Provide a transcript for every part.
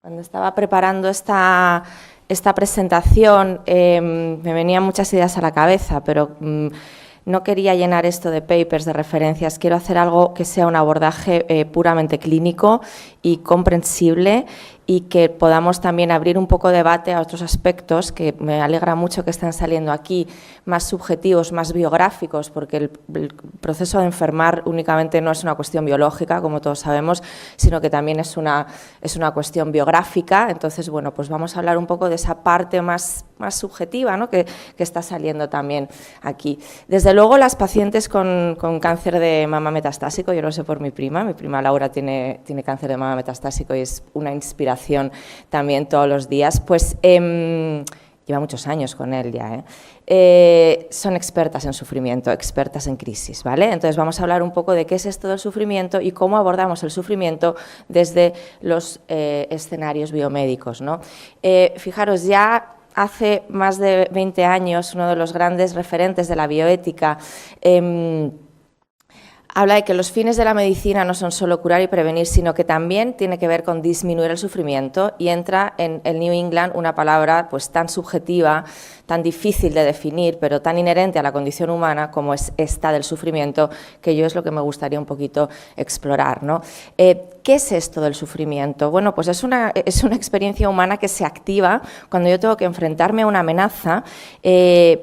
Cuando estaba preparando esta presentación me venían muchas ideas a la cabeza, pero no quería llenar esto de papers, de referencias. Quiero hacer algo que sea un abordaje puramente clínico y comprensible, y que podamos también abrir un poco de debate a otros aspectos que me alegra mucho que estén saliendo aquí, más subjetivos, más biográficos, porque el proceso de enfermar únicamente no es una cuestión biológica, como todos sabemos, sino que también es una cuestión biográfica. Entonces, bueno, pues vamos a hablar un poco de esa parte más subjetiva, ¿no?, que está saliendo también aquí. Desde luego, las pacientes con cáncer de mama metastásico, yo lo sé por mi prima Laura tiene cáncer de mama metastásico y es una inspiración también todos los días, pues lleva muchos años con él ya, son expertas en sufrimiento, expertas en crisis, ¿vale? Entonces vamos a hablar un poco de qué es esto del sufrimiento y cómo abordamos el sufrimiento desde los escenarios biomédicos, ¿no? Fijaros, ya hace más de 20 años, uno de los grandes referentes de la bioética habla de que los fines de la medicina no son solo curar y prevenir, sino que también tiene que ver con disminuir el sufrimiento, y entra en el New England una palabra pues tan subjetiva, tan difícil de definir, pero tan inherente a la condición humana como es esta del sufrimiento, que yo es lo que me gustaría un poquito explorar, ¿no? ¿Qué es esto del sufrimiento? Bueno, pues es una experiencia humana que se activa cuando yo tengo que enfrentarme a una amenaza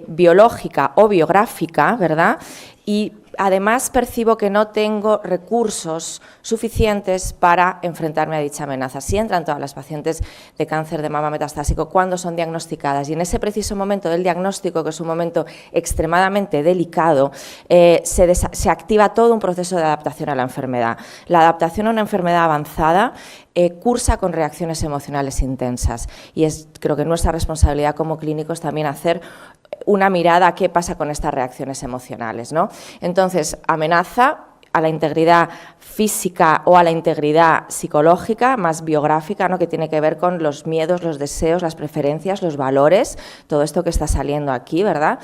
biológica o biográfica, ¿verdad? Y además percibo que no tengo recursos suficientes para enfrentarme a dicha amenaza. Así entran todas las pacientes de cáncer de mama metastásico cuando son diagnosticadas, y en ese preciso momento del diagnóstico, que es un momento extremadamente delicado, se activa todo un proceso de adaptación a la enfermedad. La adaptación a una enfermedad avanzada cursa con reacciones emocionales intensas, y creo que nuestra responsabilidad como clínicos también hacer una mirada a qué pasa con estas reacciones emocionales, ¿no? Entonces, amenaza a la integridad física o a la integridad psicológica, más biográfica, ¿no?, que tiene que ver con los miedos, los deseos, las preferencias, los valores, todo esto que está saliendo aquí, ¿verdad?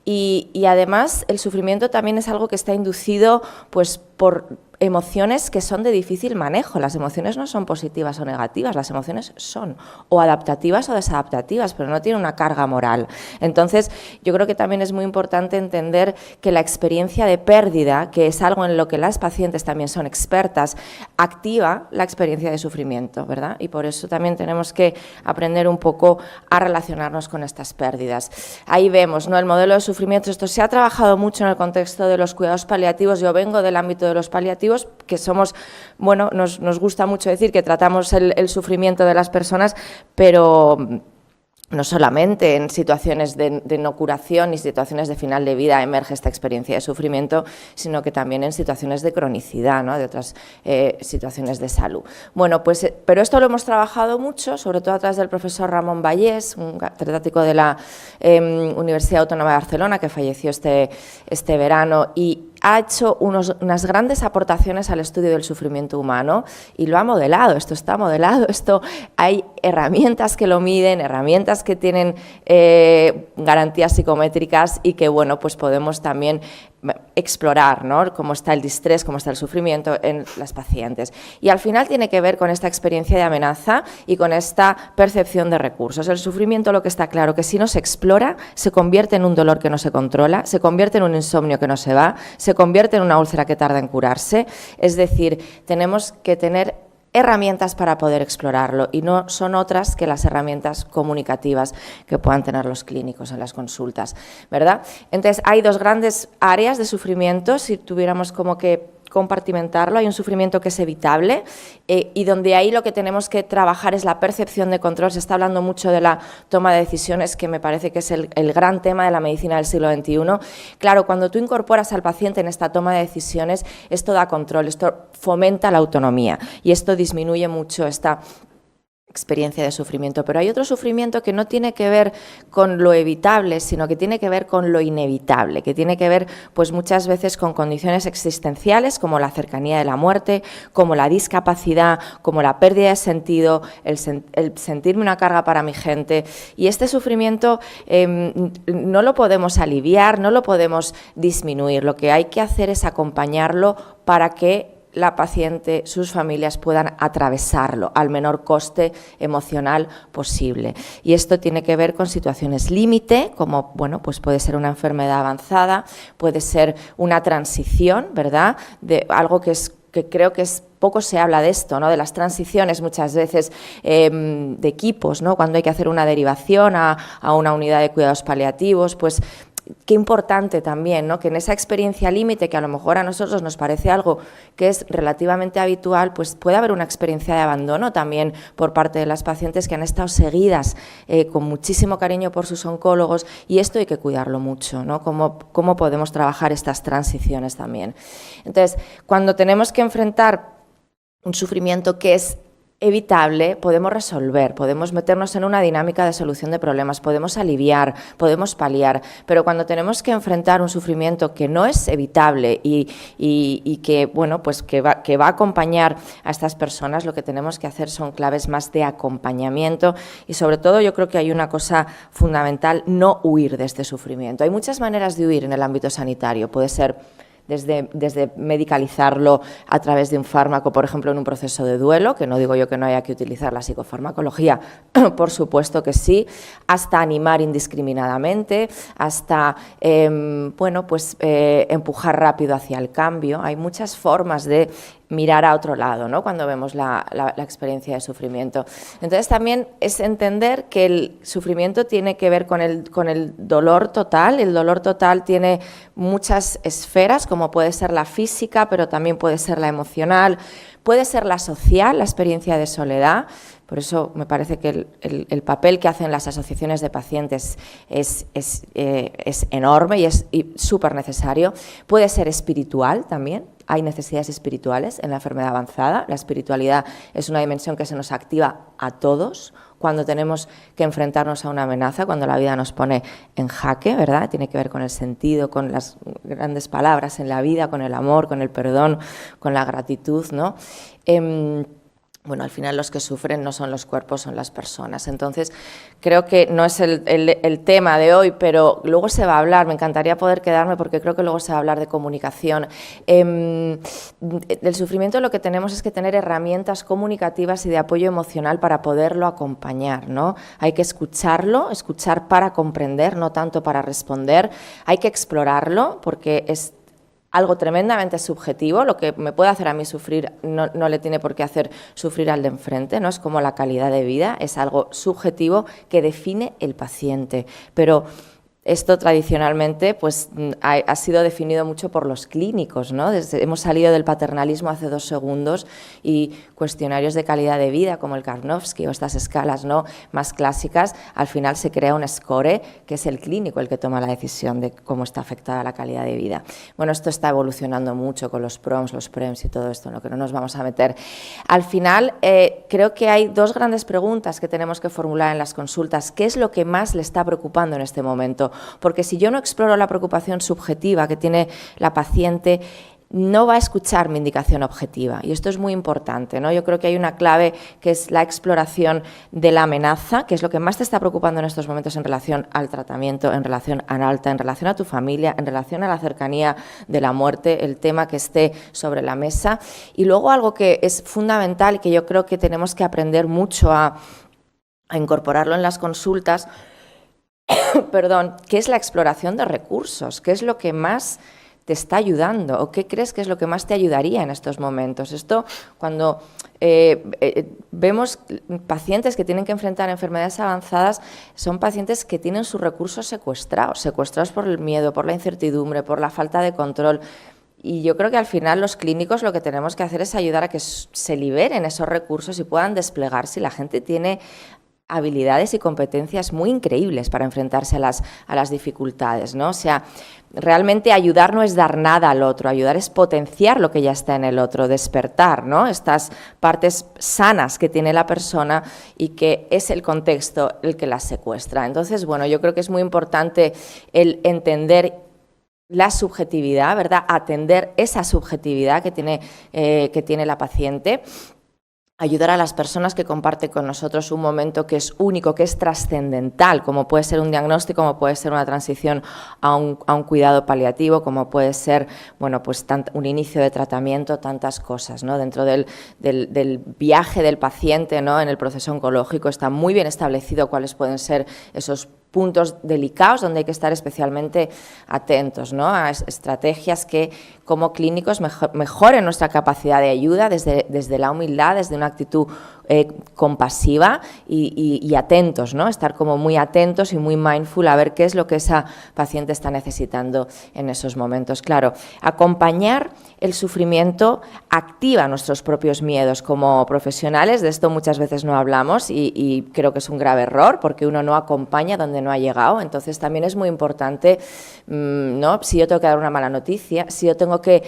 Y además el sufrimiento también es algo que está inducido pues por emociones que son de difícil manejo. Las emociones no son positivas o negativas, las emociones son o adaptativas o desadaptativas, pero no tienen una carga moral. Entonces, yo creo que también es muy importante entender que la experiencia de pérdida, que es algo en lo que las pacientes también son expertas, activa la experiencia de sufrimiento, ¿verdad? Y por eso también tenemos que aprender un poco a relacionarnos con estas pérdidas. Ahí vemos, ¿no?, el modelo de sufrimiento. Esto se ha trabajado mucho en el contexto de los cuidados paliativos. Yo vengo del ámbito de los paliativos, que somos, bueno, nos gusta mucho decir que tratamos el sufrimiento de las personas, pero no solamente en situaciones de no curación y situaciones de final de vida emerge esta experiencia de sufrimiento, sino que también en situaciones de cronicidad, ¿no?, de otras situaciones de salud. Bueno, pues, pero esto lo hemos trabajado mucho, sobre todo a través del profesor Ramón Vallés, un catedrático de la Universidad Autónoma de Barcelona, que falleció este verano, y ha hecho unas grandes aportaciones al estudio del sufrimiento humano y lo ha modelado. Esto está modelado, hay herramientas que lo miden, herramientas que tienen garantías psicométricas, y que, bueno, pues podemos también explorar, ¿no?, cómo está el distrés, cómo está el sufrimiento en las pacientes. Y al final tiene que ver con esta experiencia de amenaza y con esta percepción de recursos. El sufrimiento, lo que está claro, que si no se explora, se convierte en un dolor que no se controla, se convierte en un insomnio que no se va, se convierte en una úlcera que tarda en curarse. Es decir, tenemos que tener herramientas para poder explorarlo, y no son otras que las herramientas comunicativas que puedan tener los clínicos en las consultas, ¿verdad? Entonces, hay dos grandes áreas de sufrimiento, si tuviéramos como que compartimentarlo. Hay un sufrimiento que es evitable y donde ahí lo que tenemos que trabajar es la percepción de control. Se está hablando mucho de la toma de decisiones, que me parece que es el gran tema de la medicina del siglo XXI. Claro, cuando tú incorporas al paciente en esta toma de decisiones, esto da control, esto fomenta la autonomía y esto disminuye mucho esta experiencia de sufrimiento. Pero hay otro sufrimiento que no tiene que ver con lo evitable, sino que tiene que ver con lo inevitable, que tiene que ver pues muchas veces con condiciones existenciales como la cercanía de la muerte, como la discapacidad, como la pérdida de sentido, el sentirme una carga para mi gente. Y este sufrimiento no lo podemos aliviar, no lo podemos disminuir. Lo que hay que hacer es acompañarlo para que la paciente, sus familias puedan atravesarlo al menor coste emocional posible. Y esto tiene que ver con situaciones límite, como bueno, pues puede ser una enfermedad avanzada, puede ser una transición, ¿verdad?, de algo que creo que poco se habla de esto, ¿no?, de las transiciones muchas veces de equipos, ¿no?, cuando hay que hacer una derivación a una unidad de cuidados paliativos, pues qué importante también, ¿no?, que en esa experiencia límite, que a lo mejor a nosotros nos parece algo que es relativamente habitual, pues puede haber una experiencia de abandono también por parte de las pacientes que han estado seguidas con muchísimo cariño por sus oncólogos, y esto hay que cuidarlo mucho, ¿no?, cómo podemos trabajar estas transiciones también. Entonces, cuando tenemos que enfrentar un sufrimiento que es evitable, podemos resolver, podemos meternos en una dinámica de solución de problemas, podemos aliviar, podemos paliar, pero cuando tenemos que enfrentar un sufrimiento que no es evitable y que, bueno, pues que va a acompañar a estas personas, lo que tenemos que hacer son claves más de acompañamiento y sobre todo yo creo que hay una cosa fundamental, no huir de este sufrimiento. Hay muchas maneras de huir en el ámbito sanitario, puede ser desde medicalizarlo a través de un fármaco, por ejemplo, en un proceso de duelo, que no digo yo que no haya que utilizar la psicofarmacología, por supuesto que sí, hasta animar indiscriminadamente, hasta empujar rápido hacia el cambio. Hay muchas formas de mirar a otro lado, ¿no?, cuando vemos la experiencia de sufrimiento. Entonces también es entender que el sufrimiento tiene que ver con el dolor total. El dolor total tiene muchas esferas, como puede ser la física, pero también puede ser la emocional, puede ser la social, la experiencia de soledad. Por eso me parece que el papel que hacen las asociaciones de pacientes es enorme y es súper necesario. Puede ser espiritual también. Hay necesidades espirituales en la enfermedad avanzada. La espiritualidad es una dimensión que se nos activa a todos cuando tenemos que enfrentarnos a una amenaza, cuando la vida nos pone en jaque, ¿verdad? Tiene que ver con el sentido, con las grandes palabras en la vida, con el amor, con el perdón, con la gratitud, ¿no? Bueno, al final los que sufren no son los cuerpos, son las personas. Entonces, creo que no es el tema de hoy, pero luego se va a hablar, me encantaría poder quedarme porque creo que luego se va a hablar de comunicación. Del sufrimiento lo que tenemos es que tener herramientas comunicativas y de apoyo emocional para poderlo acompañar, ¿no? Hay que escucharlo, escuchar para comprender, no tanto para responder. Hay que explorarlo porque es algo tremendamente subjetivo. Lo que me puede hacer a mí sufrir no le tiene por qué hacer sufrir al de enfrente, ¿no? Es como la calidad de vida, es algo subjetivo que define el paciente, pero esto tradicionalmente pues, ha sido definido mucho por los clínicos, ¿no? Hemos salido del paternalismo hace 2 segundos y cuestionarios de calidad de vida como el Karnofsky o estas escalas, ¿no?, más clásicas, al final se crea un score que es el clínico el que toma la decisión de cómo está afectada la calidad de vida. Bueno, esto está evolucionando mucho con los PROMs, los PREMs y todo esto, en lo que no nos vamos a meter. Al final, creo que hay 2 grandes preguntas que tenemos que formular en las consultas. ¿Qué es lo que más le está preocupando en este momento? Porque si yo no exploro la preocupación subjetiva que tiene la paciente, no va a escuchar mi indicación objetiva. Y esto es muy importante, ¿no? Yo creo que hay una clave que es la exploración de la amenaza, que es lo que más te está preocupando en estos momentos en relación al tratamiento, en relación a alta, en relación a tu familia, en relación a la cercanía de la muerte, el tema que esté sobre la mesa. Y luego algo que es fundamental y que yo creo que tenemos que aprender mucho a incorporarlo en las consultas, perdón, ¿qué es la exploración de recursos? ¿Qué es lo que más te está ayudando? ¿O qué crees que es lo que más te ayudaría en estos momentos? Esto, cuando vemos pacientes que tienen que enfrentar enfermedades avanzadas, son pacientes que tienen sus recursos secuestrados por el miedo, por la incertidumbre, por la falta de control. Y yo creo que al final los clínicos lo que tenemos que hacer es ayudar a que se liberen esos recursos y puedan desplegarse. Y la gente tiene habilidades y competencias muy increíbles para enfrentarse a las dificultades, ¿no? O sea, realmente ayudar no es dar nada al otro, ayudar es potenciar lo que ya está en el otro, despertar, ¿no?, estas partes sanas que tiene la persona y que es el contexto el que las secuestra. Entonces, bueno, yo creo que es muy importante el entender la subjetividad, ¿verdad?, atender esa subjetividad que tiene la paciente. ayudar a las personas que comparten con nosotros un momento que es único, que es trascendental, como puede ser un diagnóstico, como puede ser una transición a un cuidado paliativo, como puede ser, bueno, pues un inicio de tratamiento, tantas cosas, ¿no? Dentro del viaje del paciente, ¿no? En el proceso oncológico está muy bien establecido cuáles pueden ser esos puntos delicados donde hay que estar especialmente atentos, ¿no? A estrategias que como clínicos mejoren nuestra capacidad de ayuda desde la humildad, desde una actitud compasiva y atentos, ¿no? Estar como muy atentos y muy mindful a ver qué es lo que esa paciente está necesitando en esos momentos. Claro, acompañar el sufrimiento activa nuestros propios miedos. Como profesionales de esto muchas veces no hablamos y creo que es un grave error porque uno no acompaña donde no ha llegado. Entonces también es muy importante, ¿no? Si yo tengo que dar una mala noticia, si yo tengo que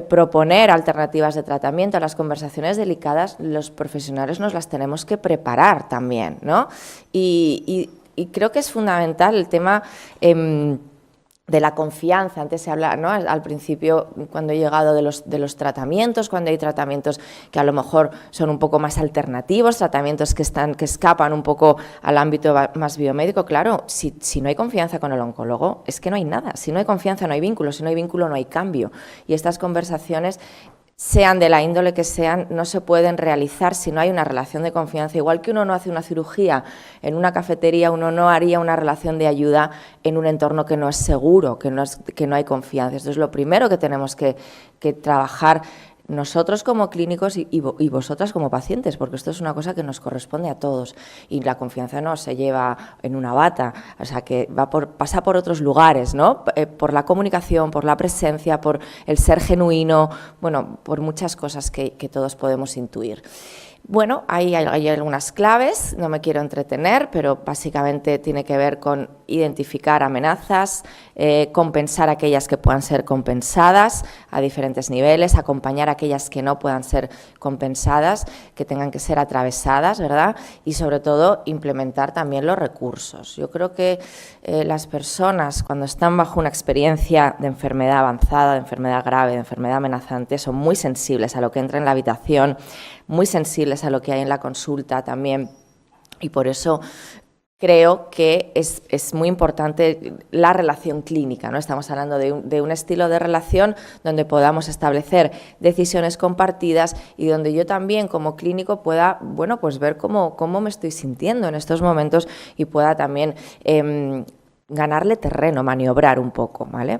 proponer alternativas de tratamiento a las conversaciones delicadas, los profesionales nos las tenemos que preparar también, ¿no? Y creo que es fundamental el tema de la confianza. Antes se habla, ¿no? Al principio, cuando he llegado de los tratamientos, cuando hay tratamientos que a lo mejor son un poco más alternativos, tratamientos que escapan un poco al ámbito más biomédico, claro, si no hay confianza con el oncólogo, es que no hay nada. Si no hay confianza, no hay vínculo. Si no hay vínculo, no hay cambio. Y estas conversaciones, sean de la índole que sean, no se pueden realizar si no hay una relación de confianza. Igual que uno no hace una cirugía en una cafetería, uno no haría una relación de ayuda en un entorno que no es seguro, que no hay confianza. Esto es lo primero que tenemos que trabajar nosotros como clínicos y vosotras como pacientes, porque esto es una cosa que nos corresponde a todos y la confianza no se lleva en una bata, o sea que pasa por otros lugares, ¿no? Por la comunicación, por la presencia, por el ser genuino, bueno, por muchas cosas que todos podemos intuir. Bueno, hay algunas claves, no me quiero entretener, pero básicamente tiene que ver con identificar amenazas, compensar aquellas que puedan ser compensadas a diferentes niveles, acompañar aquellas que no puedan ser compensadas, que tengan que ser atravesadas, ¿verdad? Y sobre todo implementar también los recursos. Yo creo que las personas cuando están bajo una experiencia de enfermedad avanzada, de enfermedad grave, de enfermedad amenazante, son muy sensibles a lo que entra en la habitación, muy sensibles a lo que hay en la consulta también, y por eso creo que es muy importante la relación clínica, ¿no? Estamos hablando de un estilo de relación donde podamos establecer decisiones compartidas y donde yo también como clínico pueda, bueno, pues ver cómo me estoy sintiendo en estos momentos y pueda también ganarle terreno, maniobrar un poco, ¿vale?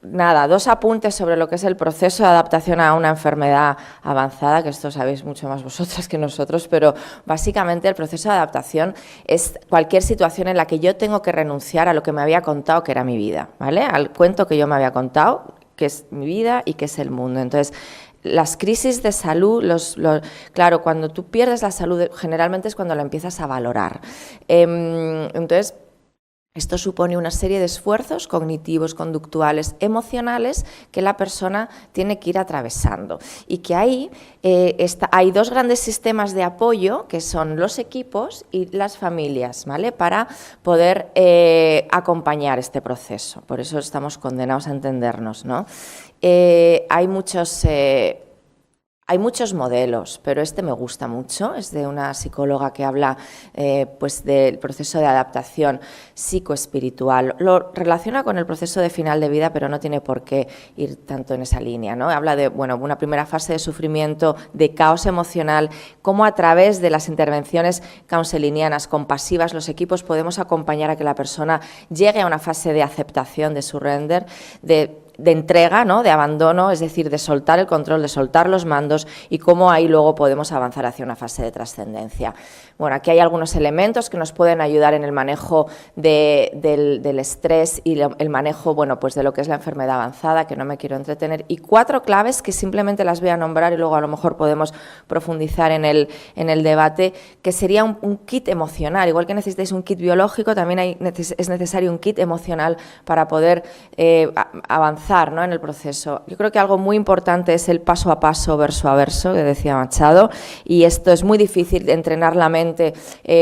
Nada, 2 apuntes sobre lo que es el proceso de adaptación a una enfermedad avanzada, que esto sabéis mucho más vosotras que nosotros, pero básicamente el proceso de adaptación es cualquier situación en la que yo tengo que renunciar a lo que me había contado que era mi vida, ¿vale? Al cuento que yo me había contado, que es mi vida y que es el mundo. Entonces, las crisis de salud, claro, cuando tú pierdes la salud, generalmente es cuando la empiezas a valorar. Entonces, esto supone una serie de esfuerzos cognitivos, conductuales, emocionales que la persona tiene que ir atravesando y que ahí hay 2 grandes sistemas de apoyo que son los equipos y las familias, ¿vale? Para poder acompañar este proceso. Por eso estamos condenados a entendernos, ¿no? Hay muchos modelos, pero este me gusta mucho, es de una psicóloga que habla pues del proceso de adaptación psicoespiritual. Lo relaciona con el proceso de final de vida, pero no tiene por qué ir tanto en esa línea, ¿no? Habla de, bueno, una primera fase de sufrimiento, de caos emocional, cómo a través de las intervenciones counselinianas, compasivas, los equipos podemos acompañar a que la persona llegue a una fase de aceptación, de surrender, de entrega, ¿no? De abandono, es decir, de soltar el control, de soltar los mandos y cómo ahí luego podemos avanzar hacia una fase de trascendencia. Bueno, aquí hay algunos elementos que nos pueden ayudar en el manejo del estrés y el manejo, bueno, pues de lo que es la enfermedad avanzada, que no me quiero entretener, y 4 claves que simplemente las voy a nombrar y luego a lo mejor podemos profundizar en el debate, que sería un kit emocional. Igual que necesitáis un kit biológico, también es necesario un kit emocional para poder avanzar avanzar, ¿no?, en el proceso. Yo creo que algo muy importante es el paso a paso, verso a verso, que decía Machado, y esto es muy difícil de entrenar la mente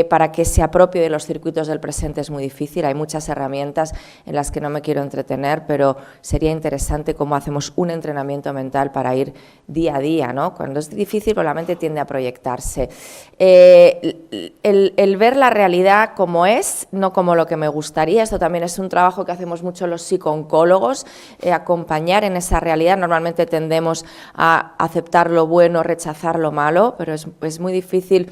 para que se apropie de los circuitos del presente, es muy difícil. Hay muchas herramientas en las que no me quiero entretener, pero sería interesante cómo hacemos un entrenamiento mental para ir día a día, ¿no? Cuando es difícil, pues la mente tiende a proyectarse. El ver la realidad como es, no como lo que me gustaría. Esto también es un trabajo que hacemos mucho los psicooncólogos, acompañar en esa realidad. Normalmente tendemos a aceptar lo bueno, rechazar lo malo, pero es muy difícil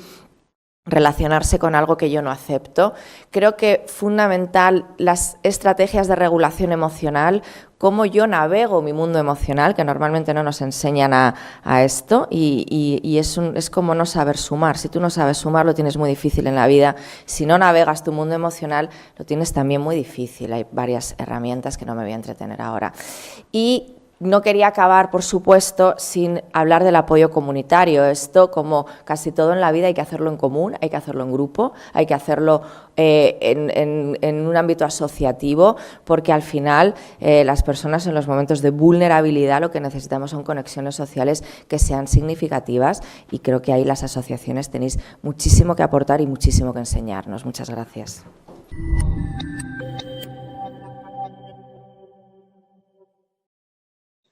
relacionarse con algo que yo no acepto. Creo que fundamental las estrategias de regulación emocional, cómo yo navego mi mundo emocional, que normalmente no nos enseñan a esto, y es como no saber sumar. Si tú no sabes sumar, lo tienes muy difícil en la vida. Si no navegas tu mundo emocional, lo tienes también muy difícil. Hay varias herramientas que no me voy a entretener ahora. Y no quería acabar, por supuesto, sin hablar del apoyo comunitario. Esto, como casi todo en la vida, hay que hacerlo en común, hay que hacerlo en grupo, hay que hacerlo en un ámbito asociativo, porque al final las personas en los momentos de vulnerabilidad lo que necesitamos son conexiones sociales que sean significativas, y creo que ahí las asociaciones tenéis muchísimo que aportar y muchísimo que enseñarnos. Muchas gracias.